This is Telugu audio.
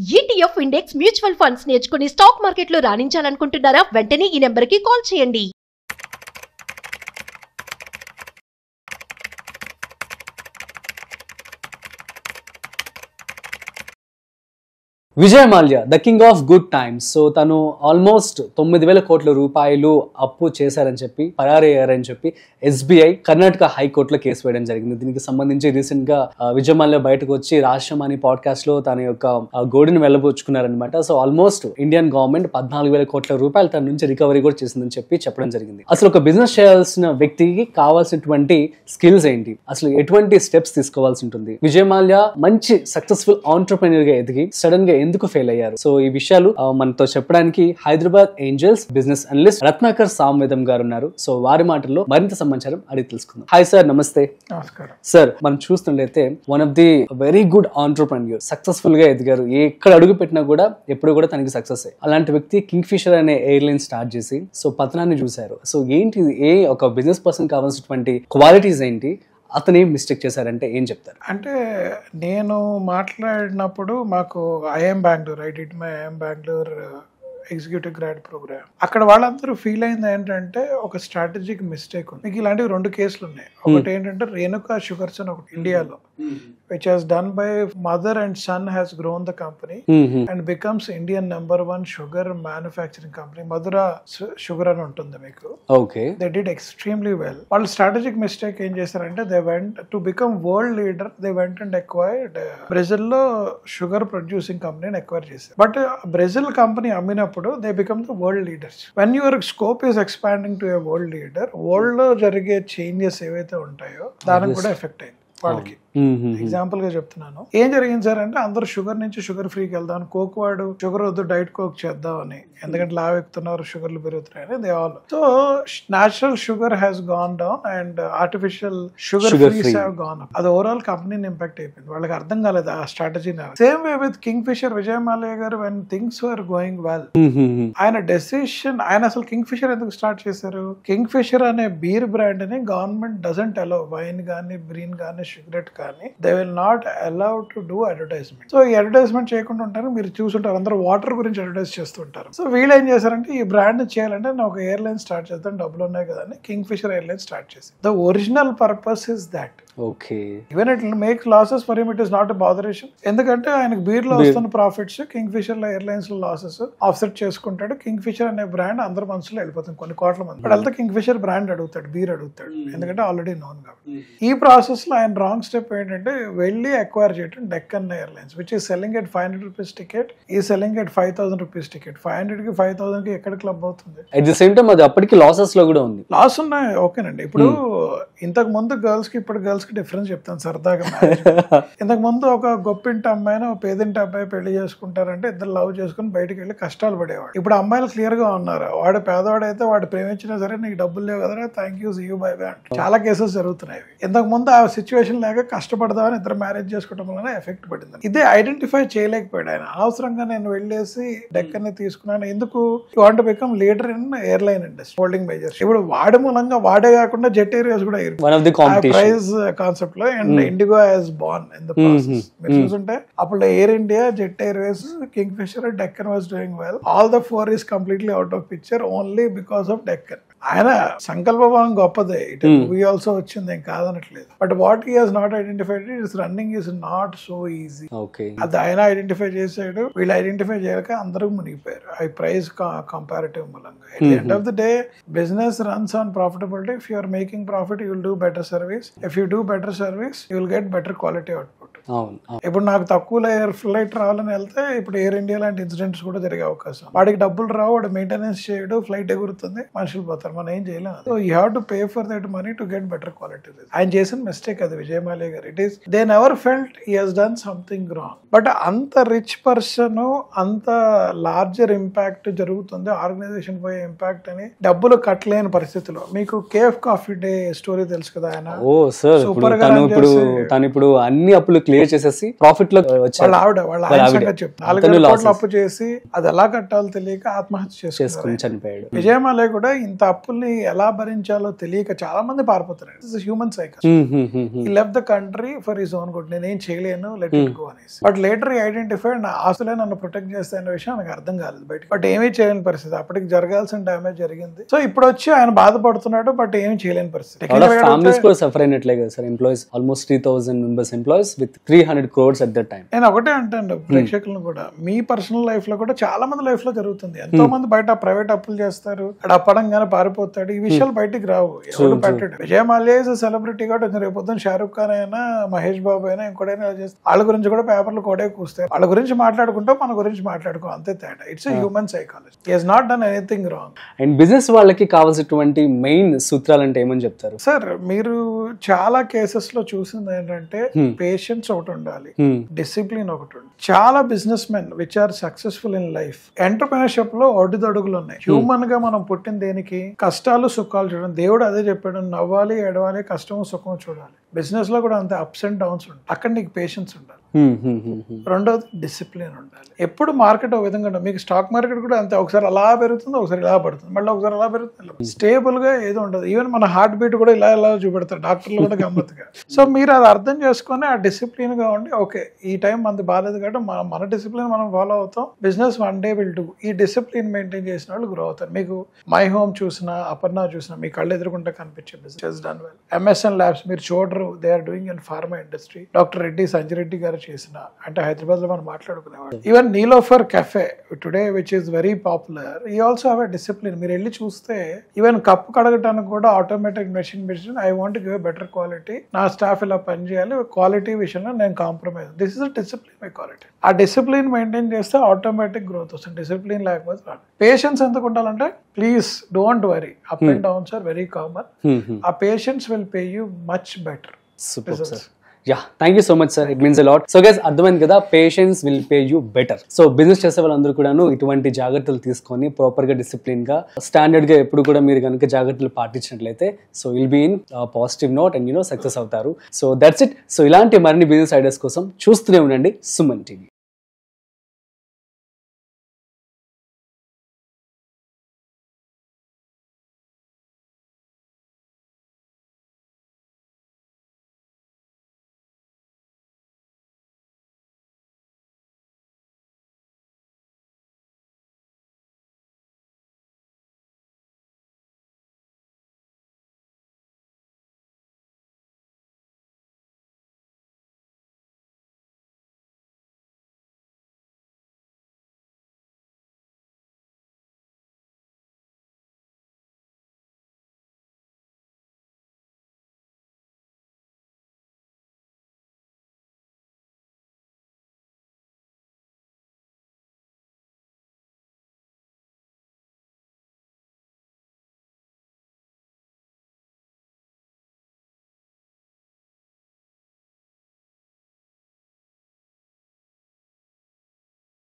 ETF ఇండెక్స్ మ్యూచువల్ ఫండ్స్ నేర్చుకుని స్టాక్ మార్కెట్లో రాణించాలనుకుంటున్నారా? వెంటనే ఈ నెంబర్కి కాల్ చేయండి. Vijay Mallya the king of good times. So తను ఆల్మోస్ట్ 9,000 కోట్ల రూపాయలు అప్పు చేశారని చెప్పి పరారయ్యారని చెప్పి SBI కర్ణాటక హైకోర్టులో కేసు వేయడం జరిగింది. దీనికి సంబంధించి రీసెంట్ గా విజయ్ మాల్యా బయటకు వచ్చి రాష్ట్రం అనే పాడ్కాస్ట్ లో తన యొక్క గోడుని వెళ్ళబోచుకున్నారనమాట. సో ఆల్మోస్ట్ ఇండియన్ గవర్నమెంట్ 14,000 కోట్ల రూపాయలు తన నుంచి రికవరీ కూడా చేసిందని చెప్పి చెప్పడం జరిగింది. అసలు ఒక బిజినెస్ చేయాల్సిన వ్యక్తికి కావాల్సినటువంటి స్కిల్స్ ఏంటి, అసలు ఎటువంటి స్టెప్స్ తీసుకోవాల్సి ఉంటుంది, విజయ్ మాల్యా మంచి సక్సెస్ఫుల్ ఆంటర్‌ప్రెన్యూర్ గా ఎదిగి సడన్ గా ఎందుకు ఫెయిల్ అయ్యారు, సో ఈ విషయాలు మనతో చెప్పడానికి Hyderabad angels business analyst Ratnakar Samvedam గారు ఉన్నారు. సో వారి మాటల్లో మరింత సమాచారం అడిగి తెలుసుకుందాం. హాయ్ సార్, నమస్తే. నమస్కారం సార్, మనం చూస్తుండైతే one of the very good entrepreneur, successful గా ఎదిగారు. ఎక్కడ అడుగు పెట్టినా కూడా ఎప్పుడు కూడా తనకి సక్సెస్. అలాంటి వ్యక్తి కింగ్ ఫిషర్ అనే ఎయిర్లైన్ స్టార్ట్ చేసి సో పతనాన్ని చూశారు. సో ఏంటి ఒక బిజినెస్ పర్సన్ కావాల్సినటువంటి క్వాలిటీస్ ఏంటి, అతను ఏం మిస్టేక్ చేశారంటే ఏం చెప్తారు? అంటే నేను మాట్లాడినప్పుడు మాకు IIM Bengaluru, I did my IIM Bengaluru executive grad program. అక్కడ వాళ్ళందరూ ఫీల్ అయింది ఏంటంటే ఒక స్ట్రాటజిక్ మిస్టేక్ ఉంది. మీకు ఇలాంటివి 2 కేసులు ఉన్నాయి. ఒకటి ఏంటంటే రేణుకా షుగర్స్ అని ఒకటి ఇండియాలో which has done by mother and son has grown the company and becomes Indian #1 sugar manufacturing company. Madura sugar అని ఉంటుంది మీకు. Okay. They did extremely well. వాళ్ళు strategic mistake ఏం చేశారంటే they went to become world leader. They went and acquired Brazil లో sugar producing company ని acquire చేశారు. But Brazil company అమ్మినప్పుడు they become the world leaders. When your scope is expanding to a world leader, world లో జరిగే చేంజెస్ ఏవైతే ఉంటాయో దానికి కూడా ఎఫెక్ట్ అయింది వాళ్ళకి. ఎగ్జాంపుల్ గా చెప్తున్నాను. ఏం జరిగింది సార్ అంటే అందరూ షుగర్ నుంచి షుగర్ ఫ్రీకి వెళ్దాం, కోక్ వాడు షుగర్ వద్దు డైట్ కోక్ చేద్దామని, ఎందుకంటే లావ్ ఎక్కుతున్నారు, షుగర్లు పెరుగుతున్నాయని they all. So natural sugar has gone down and artificial sugar frees have gone up. అది ఓవరాల్ కంపెనీని ఇంపాక్ట్ అయిపోయింది. వాళ్ళకి అర్థం కాలేదు ఆ strategy. Same way with Kingfisher Vijay Mallya గారు, when things were going well, ఆయన డెసిషన్, ఆయన అసలు కింగ్ ఫిషర్ ఎందుకు స్టార్ట్ చేశారు? కింగ్ ఫిషర్ అనే బీర్ బ్రాండ్ ని గవర్నమెంట్ డజంట్ అలౌ, వైన్ గానీ బ్రీన్ గానీ సిగరెట్ కానీ they will not allow to do advertisement. So ఈ అడ్వర్టైజ్మెంట్ చేయకుండా ఉంటారు. మీరు చూసుంటారు అందరూ వాటర్ గురించి అడ్వర్టైజ్ చేస్తుంటారు. సో వీళ్ళు ఏం చేశారంటే ఈ బ్రాండ్ చేయాలంటే నేను ఒక ఎయిర్లైన్ స్టార్ట్ చేద్దాం, డబ్బులు ఉన్నాయి కదా అని కింగ్ ఫిషర్ ఎయిర్లైన్ స్టార్ట్ చేసి. The original purpose is that. Okay. Even it make losses for him, it is not a botheration. ఎందుకంటే ఆయనకు బీర్ లో వస్తున్న ప్రాఫిట్స్ కింగ్ ఫిషర్ లో ఎయిర్లైన్స్ లో లాసెస్ ఆఫ్సెట్ చేసుకుంటాడు. కింగ్ ఫిషర్ అనే బ్రాండ్ అందరి మనసులో వెళ్ళిపోతుంది, కొన్ని కోట్ల మంది. బట్ వెళ్తే కింగ్ ఫిషర్ బ్రాండ్ అడుగుతాడు, బీర్ అడుగుతాడు, ఎందుకంటే ఆల్రెడీ నోన్ కాబట్టి. ఈ ప్రాసెస్ లో ఆయన రాంగ్ స్టెప్ ఏంటంటే వెళ్ళి అక్వైర్ చేయడం Deccan airlines, which is selling at 500 rupees ticket, ఈ సెల్లింగ్ ఎట్ 5,000 రూపీస్ టికెట్. 500 కి 5,000 కి ఎక్కడ క్లబ్ అవుతుంది? అట్ ది సేమ్ టైం అది అప్పటికి లాసెస్ లో కూడా ఉంది. లాస్ ఉన్నాయి, ఓకేనండి. ఇప్పుడు ఇంతకు ముందు గర్ల్స్ కి ఇప్పుడు గర్ల్స్ కి డిఫరెన్స్ చెప్తాను సరదాగా. ఇంతకు ముందు ఒక గొప్పింటి అమ్మాయిని ఒక పేదింటి అబ్బాయి పెళ్లి చేసుకుంటారంటే ఇద్దరు లవ్ చేసుకుని బయటకు వెళ్ళి కష్టాలు పడేవాడు. ఇప్పుడు అమ్మాయిలు క్లియర్ గా ఉన్నారు, వాడు పేదవాడైతే వాడు ప్రేమించినా సరే నీకు డబ్బులు లేవు కదా, thank you, see you, bye bye అంట. చాలా కేసెస్ జరుగుతున్నాయి. ఇంతకు ముందు ఆ సిచ్యువేషన్ లేక కష్టపడదామని ఇద్దరు మ్యారేజ్ చేసుకోవడం వల్ల ఎఫెక్ట్ పడింది. ఇదే ఐడెంటిఫై చేయలేకపోయాడు ఆయన. అనవసరంగా నేను వెళ్ళేసి డెక్కన్ ని తీసుకున్నాను. ఎందుకు? You want to become leader in airline industry, holding majors. ఇప్పుడు వాడి మూలంగా వాడే కాకుండా జెట్ ఎయిర్వేస్ కూడా ప్రైజ్ కాన్సెప్ట్ లో and IndiGo has born in the process. మీరు చూసుంటే అప్పుడు Air India, Jet Airways, Kingfisher, Deccan was doing well. All the 4 is completely out of picture only because of Deccan. ఆయన సంకల్పం గొప్పదే, ఇట్ మూవీ ఆల్సో వచ్చింది, ఏం కాదనట్లేదు. But what he has not identified is running is not so easy. అది ఆయన ఐడెంటిఫై చేశాడు, వీళ్ళు ఐడెంటిఫై చేయక అందరూ మునిగిపోయారు ఈ ప్రైస్ కంపారిటివ్ మూలంగా. At the end of the day, business runs on profitability. If you are making profit, you will do better service. If you do better service, you will get better quality output. ఇప్పుడు నాకు తక్కువ ఎయిర్ ఫ్లైట్ రావాలని వెళ్తే ఇప్పుడు ఎయిర్ ఇండియా లాంటి ఇన్సిడెంట్స్ కూడా జరిగే అవకాశం. వాడికి డబ్బులు రావు, వాడు మెయింటెనెన్స్ చేయడు, ఫ్లైట్ ఎగురుతుంది, మనుషులు పోతారు, మనం ఏం చేయలేము. So you have to pay for that money to get better quality. ఆయన చేసిన మిస్టేక్ అది విజయ్ మాల్యా గారు. It is they never felt he has done something wrong. But అంత రిచ్ పర్సన్, అంత లార్జర్ ఇంపాక్ట్ జరుగుతుంది ఆర్గనైజేషన్ పోయే ఇంపాక్ట్ అని డబ్బులు కట్టలేని పరిస్థితిలో. మీకు కేఫ్ కాఫీ డే స్టోరీ తెలుసు కదా, ఆయన సూపర్ గా ఇప్పుడు అన్ని అప్పులు క్లియర్ చేసేసి ప్రాఫిట్ లో వచ్చారు. వాళ్ళ ఆయన సంగతి చెప్పు. 4 కోట్లు అప్పు చేసి అది ఎలా కట్టాలో తెలియక ఆత్మహత్య చేసుకుని చనిపోయాడు. విజయమాల్య కూడా ఇంత అప్పుల్ని ఎలా భరించాలో తెలియక చాలా మంది పారిపోతున్నారు. Human cycle. He left the country for his own good. నేనేం చేయలేను, లెట్ ఇట్ గో అనేసి. బట్ లేటర్ ఐడెంటిఫైడ్ నా ఆస్తులే నన్ను ప్రొటెక్ట్ చేస్తాయన్న విషయం నాకు అర్థం కాలేదు బయట. బట్ ఏమీ చేయలేని పరిస్థితి. అప్పటికి జరగాల్సిన డ్యామేజ్ జరిగింది. సో ఇప్పుడు వచ్చి ఆయన బాధపడుతున్నాడు, బట్ ఏమీ చేయలేని పరిస్థితి. ఫ్యామిలీస్ కూడా సఫర్ అయినట్లే కదా sir. Employees almost 3,000 members employees with 300 crores at that time. నేను ఒకటే అంటాను ప్రేక్షకులను కూడా, మీ పర్సనల్ లైఫ్ లో కూడా చాలా మంది లైఫ్ లో జరుగుతుంది. ఎంతో మంది బయట ప్రైవేట్ అప్పులు చేస్తారు, అక్కడ అప్పడంగానే పారిపోతాడు. ఈ విషయాలు బయటికి రావు, ఎవరు పెట్టాడు. విజయమాల్య ఇస్ సెలబ్రిటీ కాబట్టి రేపు పొద్దున షారుఖ్ ఖాన్ అయినా, మహేష్ బాబు అయినా, ఇంకోటైనా చేస్తారు. వాళ్ళ గురించి కూడా పేపర్లు కోడే కూస్తాయి. వాళ్ళ గురించి మాట్లాడుకుంటాం, మన గురించి మాట్లాడుకో, అంతే తేడా. It's human psychology. He has not done anything wrong. And business వాళ్ళకి కావాల్సినటువంటి మెయిన్ సూత్రాలు అంటే ఏమని చెప్తారు సార్? మీరు చాలా కేసెస్ లో చూసింది ఏంటంటే పేషెన్స్ ఒకటి ఉండాలి, డిసిప్లిన్ ఒకటి ఉండాలి. చాలా business men which are successful in life, entrepreneurship లో ఒడిదొడుగులు ఉన్నాయి. హ్యూమన్ గా మనం పుట్టిన దేనికి? కష్టాలు సుఖాలు చూడండి. దేవుడు అదే చెప్పాడు, నవ్వాలి ఎడవాలి, కష్టము సుఖము చూడాలి. బిజినెస్ లో కూడా అంతే, అప్స్ అండ్ డౌన్స్ ఉంటాయి. అక్కడ నీకు పేషెన్స్ ఉండాలి. రెండోది డిసిప్లిన్ ఉండాలి. ఎప్పుడు మార్కెట్ ఒక విధంగా ఉంటుంది. మీకు స్టాక్ మార్కెట్ కూడా అంతే, ఒకసారి అలా పెరుగుతుంది, ఒకసారి ఇలా పడుతుంది, మళ్ళీ ఒకసారి అలా పెరుగుతుంది. స్టేబుల్ గా ఏదో ఉండదు. ఈవెన్ మన హార్ట్ బీట్ కూడా ఇలా ఇలా చూపెడతారు డాక్టర్లు కూడా గమ్మత్తుగా. సో మీరు అది అర్థం చేసుకుని ఆ డిసిప్లిన్ గా ఉండి, ఓకే ఈ టైం మనది బాగాలేదు కాబట్టి మన డిసిప్లిన్ మనం ఫాలో అవుతాం, business one day will do. ఈ డిసిప్లిన్ మెయింటైన్ చేసిన వాళ్ళు గ్రో అవుతారు. మీకు మై హోమ్ చూసినా, అపర్ణ చూసినా మీ కళ్ళు ఎదురుకుంటే కనిపించే business done well. MSN labs మీరు చూడరు, they are doing in pharma industry. Doctor Reddy, Sanjay Reddy గారు చేసిన, అంటే హైదరాబాద్ లో మనం మాట్లాడుకునేవాడు. Even Niloufer cafe today which is very popular, he also have a discipline. మీరు వెళ్ళి చూస్తే ఈవెన్ కప్పు కడగటానికి కూడా automatic machine I want give better quality, నా స్టాఫ్ ఇలా పని చేయాలి, క్వాలిటీ విషయంలో నేను compromise. This is a discipline by quality. ఆ డిసిప్లిన్ మెయింటైన్ చేస్తే ఆటోమేటిక్ గ్రోత్ వస్తుంది. డిసిప్లిన్ లేకపోతే రాదు. పేషెన్స్ ఎందుకు ఉండాలంటే, please don't worry, up and downs are very common. ఆ patience will pay you much better. Super, sir. Yeah, thank you so much, sir. It means a lot. So guys, అర్థమైంది కదా, patience will pay you better. So business చేసే వాళ్ళందరూ కూడాను ఇటువంటి జాగ్రత్తలు తీసుకొని ప్రాపర్ గా, డిసిప్లిన్ గా, స్టాండర్డ్ గా ఎప్పుడు కూడా మీరు కనుక జాగ్రత్తలు పాటించినట్లయితే so will be in positive note and success అవుతారు. So that's it. సో ఇలాంటి మరిన్ని బిజినెస్ ఐడియాస్ కోసం చూస్తూనే ఉండండి సుమన్ టీవీ.